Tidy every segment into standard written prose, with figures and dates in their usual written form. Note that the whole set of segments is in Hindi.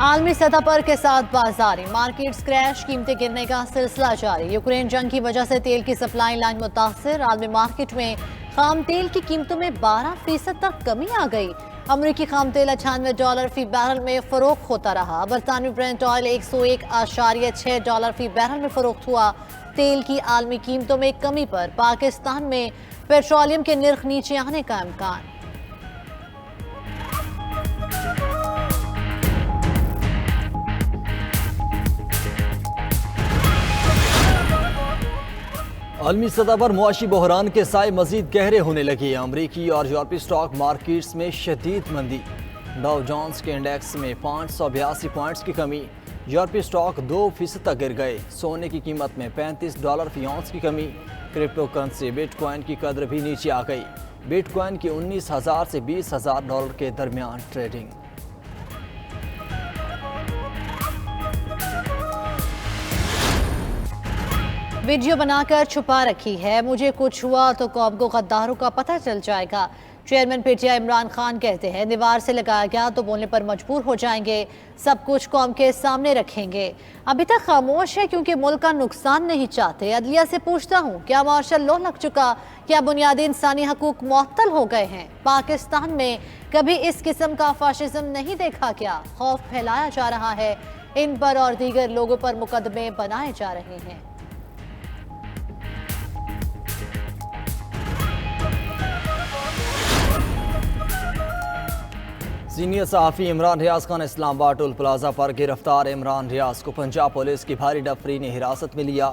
आलमी सतह पर के साथ बाजारी मार्केट्स क्रैश, कीमतें गिरने का सिलसिला जारी। यूक्रेन जंग की वजह से तेल की सप्लाई लाइन मुतासर। आलमी मार्केट में खाम तेल की कीमतों में 12% तक कमी आ गई। अमरीकी खाम तेल $98 फी बैरल में फरोख्त होता रहा। बरतानवी ब्रेंट ऑयल $101.6 फी बैरल में फरोख्त हुआ। तेल की आलमी कीमतों में कमी पर पाकिस्तान में पेट्रोलियम के निर्ख नीचे आने का इम्कान। आलमी सतह पर मुआशी बहरान के साए मजीद गहरे होने लगे। अमरीकी और यूरोपीय स्टॉक मार्केट्स में शदीद मंदी। डाउ जोन्स के इंडेक्स में 582 पॉइंट्स की कमी। यूरोपीय स्टॉक 2% तक गिर गए। सोने की कीमत में $35 फी औंस की कमी। क्रिप्टो करेंसी बिटकॉइन की कदर भी नीचे आ गई। बिटकॉइन की 19,000 से $20,000 के दरमियान ट्रेडिंग। वीडियो बनाकर छुपा रखी है, मुझे कुछ हुआ तो कौम को गद्दारों का पता चल जाएगा। चेयरमैन पीटीआई इमरान खान कहते हैं दीवार से लगाया गया तो बोलने पर मजबूर हो जाएंगे, सब कुछ कौम के सामने रखेंगे। अभी तक खामोश है क्योंकि मुल्क का नुकसान नहीं चाहते। अदलिया से पूछता हूँ क्या मार्शल लॉ लग चुका, क्या बुनियादी इंसानी हकूक मुअत्तल हो गए हैं? पाकिस्तान में कभी इस किस्म का फाशिज्म नहीं देखा क्या? खौफ फैलाया जा रहा है, इन पर और दीगर लोगों पर मुकदमे बनाए जा रहे हैं। सीनियर सहाफ़ी इमरान रियाज खान इस्लामाबाद टोल प्लाजा पर गिरफ्तार। इमरान रियाज को पंजाब पुलिस की भारी डफरी ने हिरासत में लिया।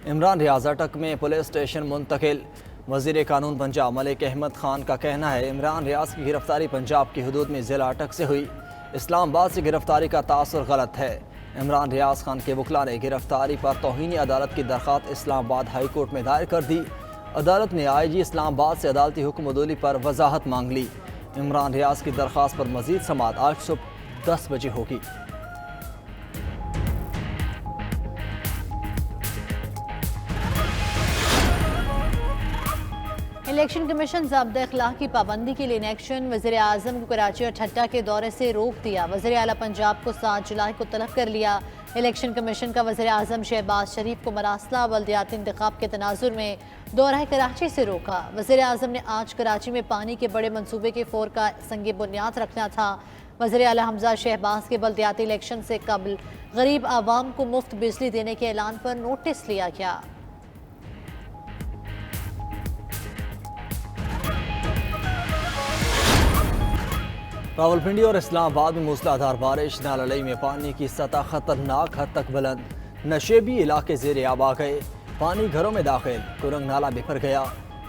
इमरान रियाज अटक में पुलिस स्टेशन मुंतकिल। वज़ीर कानून पंजाब मलिक अहमद खान का कहना है इमरान रियाज की गिरफ्तारी पंजाब की हदूद में ज़िला अटक से हुई। इस्लामाबाद से गिरफ्तारी का तासुर गलत है। इमरान रियाज खान के वकला ने गिरफ्तारी पर तौहीन अदालत की दरख्वास्त इस्लामाबाद हाई कोर्ट में दायर कर दी। अदालत ने IG इस्लामाबाद से अदालती हुक्म अदूली पर वजाहत मांग ली। इमरान रियाज की दरख्वास्त पर मजीद समाअत आज सुबह 10 बजे होगी। इलेक्शन कमीशन ज़ाब्ता अखलाक की पाबंदी के लिए इनेक्शन। वज़ीर आज़म को कराची और ठट्टा के दौरे से रोक दिया। वज़ीर आला पंजाब को 7 जुलाई को तलब कर लिया। इलेक्शन कमीशन का वज़ीर आज़म शहबाज शरीफ को मरासला बल्दियाती इंतखाब के तनाजुर में दौरा कराची से रोका। वज़ीर आज़म ने आज कराची में पानी के बड़े मनसूबे के फ़ौर का संग बुनियाद रखना था। वज़ीर आला हमजा शहबाज के बल्दियाती इलेक्शन से कबल गरीब आवाम को मुफ्त बिजली देने के ऐलान पर नोटिस लिया गया। रावलपिंडी और इस्लामाबाद में मूसलाधार बारिश। नाललई में पानी की सतह खतरनाक हद तक बुलंद। नशेबी इलाके ज़ेरे आब आ गए। पानी घरों में दाखिल। कुरंग नाला बिफर गया।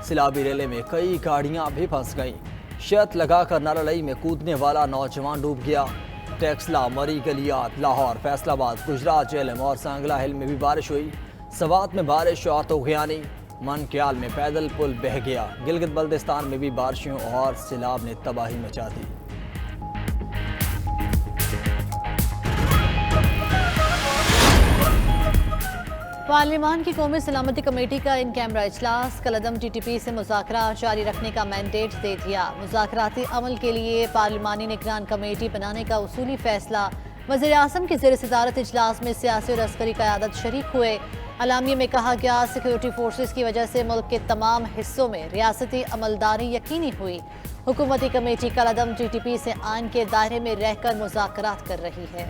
सिलाबी रेले में कई गाड़ियां भी फंस गईं। शर्त लगाकर नाललई में कूदने वाला नौजवान डूब गया। टेक्सला, मरी, गलियात, लाहौर, फैसलाबाद, गुजरात, जेलम और सांगला हिल में भी बारिश हुई। सवात में बारिश और तोगयानी। मनक्याल में पैदल पुल बह गया। गिलगित बल्दिस्तान में भी बारिशों और सिलाब ने तबाही मचा दी। पार्लियामान की कौमी सलामती कमेटी का इन कैमरा इजलास। कलअदम TTP से मुज़ाकरात जारी रखने का मैंडेट दे दिया। मुज़ाकराती अमल के लिए पार्लिमानी निगरान कमेटी बनाने का उसूली फैसला। वज़ीर आज़म की ज़ेर सदारत इजलास में सियासी और अस्करी क़यादत शरीक हुए। अलामिया में कहा गया सिक्योरिटी फोर्सेस की वजह से मुल्क के तमाम हिस्सों में रियासती अमलदारी यकीनी हुई। हुकूमती कमेटी कलअदम TTP से आइन के दायरे में रहकर मुज़ाकरात कर रही है।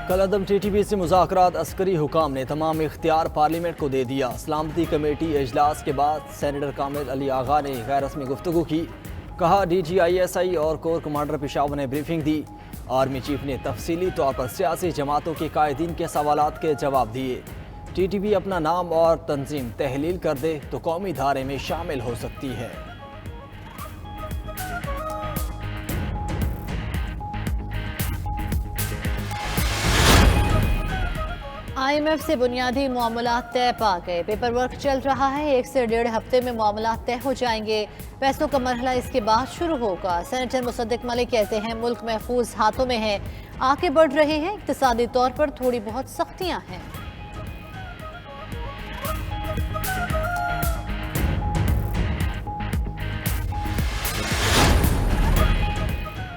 कलअदम TTP से मुज़ाकरात। अस्करी हुकाम ने तमाम इख्तियार पार्लियामेंट को दे दिया। सलामती कमेटी इजलास के बाद सेनेटर कामिल अली आगा ने गैर रस्मी गुफ्तगू की। कहा DGISI और कोर कमांडर पेशावर ने ब्रीफिंग दी। आर्मी चीफ ने तफसीली तौर पर सियासी जमातों के कायदीन के सवालात के जवाब दिए। TTP अपना नाम और तंजीम तहलील कर दे तो कौमी धारे में शामिल हो सकती है। IMF से बुनियादी मामलात तय पा गए। पेपर वर्क चल रहा है। 1 से 1.5 हफ्ते में मामलात तय हो जाएंगे। पैसों का मरहला इसके बाद शुरू होगा। सेनेटर मुसद्दिक मलिक कहते हैं मुल्क महफूज हाथों में है, आगे बढ़ रहे हैं। इक्तिसादी तौर पर थोड़ी बहुत सख्तियां हैं।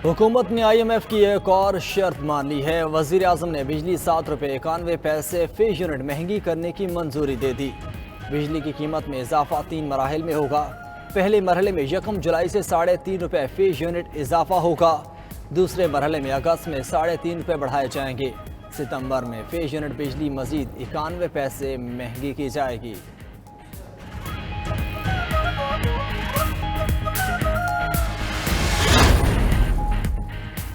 हुकूमत ने IMF की एक और शर्त मान ली है। वजीर आजम ने बिजली 7 रुपये 91 पैसे फी यूनिट महंगी करने की मंजूरी दे दी। बिजली की कीमत में इजाफा 3 मराहिल में होगा। पहले मरहले में 1 जुलाई से 3.5 रुपये फी यूनिट इजाफा होगा। दूसरे मरहले में अगस्त में 3.5 रुपये बढ़ाए जाएंगे। सितंबर में फी यूनिट बिजली मजीद 91 पैसे महंगी की जाएगी।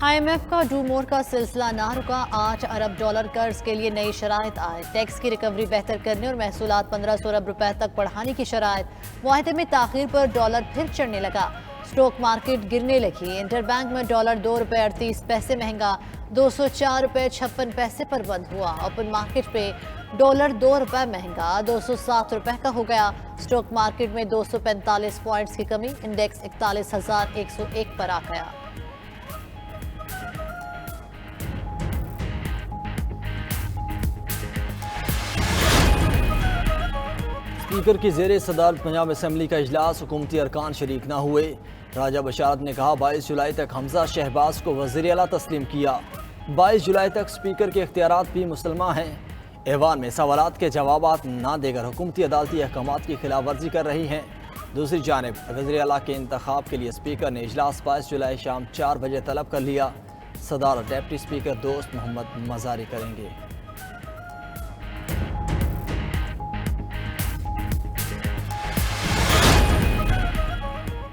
IMF का डू मोर का सिलसिला ना रुका। 8 अरब डॉलर कर्ज के लिए नई शराइत आए। टैक्स की रिकवरी बेहतर करने और महसूलात 1500 अरब रुपए तक बढ़ाने की शराइत। मुआहदे में ताखीर पर डॉलर फिर चढ़ने लगा। स्टॉक मार्केट गिरने लगी। इंटरबैंक में डॉलर 2 रुपये 38 पैसे महंगा 204 रुपये 56 पैसे पर बंद हुआ। ओपन मार्केट पे डॉलर 2 रुपये महंगा 207 रुपये का हो गया। स्टॉक मार्केट में 245 पॉइंट्स की कमी। इंडेक्स 41,101 पर आ गया। स्पीकर की जेर सदारत पंजाब असम्बली का इजलास। हुकूमती अरकान शरीक न हुए। राजा बशारत ने कहा 22 जुलाई तक हमजा शहबाज को वज़ीर आला तस्लीम किया। 22 जुलाई तक स्पीकर के इख्तियारात भी मुसलमान हैं। ऐवान में सवालात के जवाबात ना देकर हुकूमती अदालती अहकामात की खिलाफ वर्जी कर रही हैं। दूसरी जानिब वज़ीर आला के इंतखाब के लिए स्पीकर ने इजलास 22 जुलाई शाम 4 बजे तलब कर लिया। सदारत डिप्टी स्पीकर दोस्त मोहम्मद मजारी करेंगे।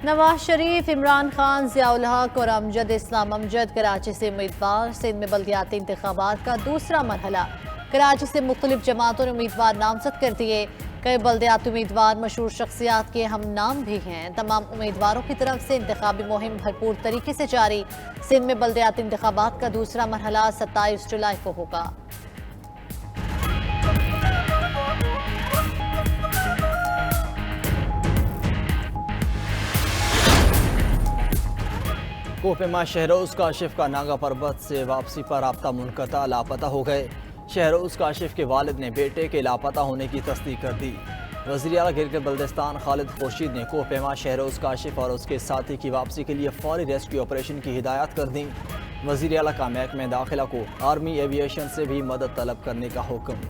नवाज शरीफ, इमरान खान, ज़ियाउल हक और अमजद इस्लाम अमजद कराची से उम्मीदवार। सिंध में बल्दियाती इंतखाबात का दूसरा मरहला। कराची से मुख्तलिफ जमातों ने उम्मीदवार नामजद कर दिए। कई बल्दियाती उम्मीदवार मशहूर शख्सियात के हम नाम भी हैं। तमाम उम्मीदवारों की तरफ से इंतखाबी मुहिम भरपूर तरीके से जारी। सिंध में बल्दियाती इंतखाबात का दूसरा मरहला 27 जुलाई को होगा। कोहपेमा शहरोज काशिफ का नागा पर्वत से वापसी पर राब्ता मुनक़ता, लापता हो गए। शहरोज काशिफ के वालिद ने बेटे के लापता होने की तस्दीक कर दी। वज़ीर आला गिरगिट बल्दिस्तान खालिद खुर्शीद ने कोहपेमा शहरोज काशिफ और उसके साथी की वापसी के लिए फौरी रेस्क्यू ऑपरेशन की हिदायत कर दी। वज़ीर आला का महकमे दाखिला को आर्मी एविएशन से भी मदद तलब करने का हुक्म।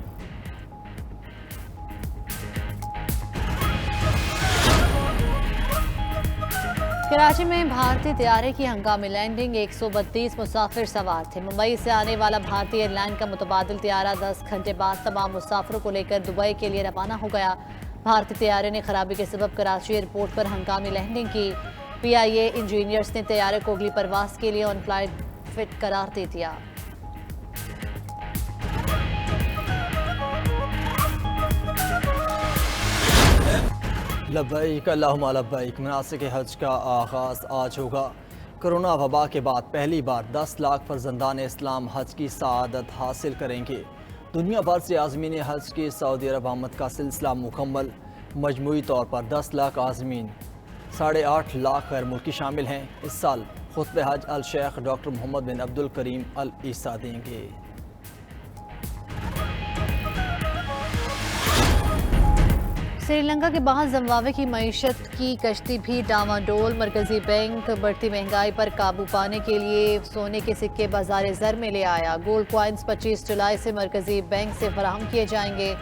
कराची में भारतीय तैयारे की हंगामी लैंडिंग। 132 मुसाफिर सवार थे। मुंबई से आने वाला भारतीय एयरलाइन का मुतबादिल तैयारा 10 घंटे बाद तमाम मुसाफिरों को लेकर दुबई के लिए रवाना हो गया। भारतीय तैयारे ने खराबी के सबब कराची एयरपोर्ट पर हंगामी लैंडिंग की। PIA इंजीनियर्स ने तैयारे को अगली परवास के लिए ऑन फ्लाइट फिट करार दे दिया। लब्बैक अल्लाहुम्मा लब्बैक। मनासिक हज का आगाज़ आज होगा। कोरोना वबा के बाद पहली बार 10 लाख फर्जंदान इस्लाम हज की सआदत हासिल करेंगे। दुनिया भर से आज़मीन हज की सऊदी अरब आमद का सिलसिला मुकम्मल। मजमूई तौर पर 10 लाख आज़मीन, 8.5 लाख गैर मुल्की शामिल हैं। इस साल खुतबे हज अल शेख डॉक्टर मोहम्मद बिन अब्दुल करीम अल ईसा देंगे। श्रीलंका के बाद जिम्बाब्वे की मईशत की कश्ती भी डामाडोल। मरकजी बैंक बढ़ती महंगाई पर काबू पाने के लिए सोने के सिक्के बाजार ज़र में ले आया। गोल्ड कॉइन्स 25 जुलाई से मरकजी बैंक से फराहम किए जाएंगे।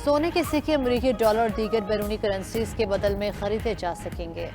सोने के सिक्के अमरीकी डॉलर और दीगर बैरूनी करेंसीज के बदल में खरीदे जा सकेंगे।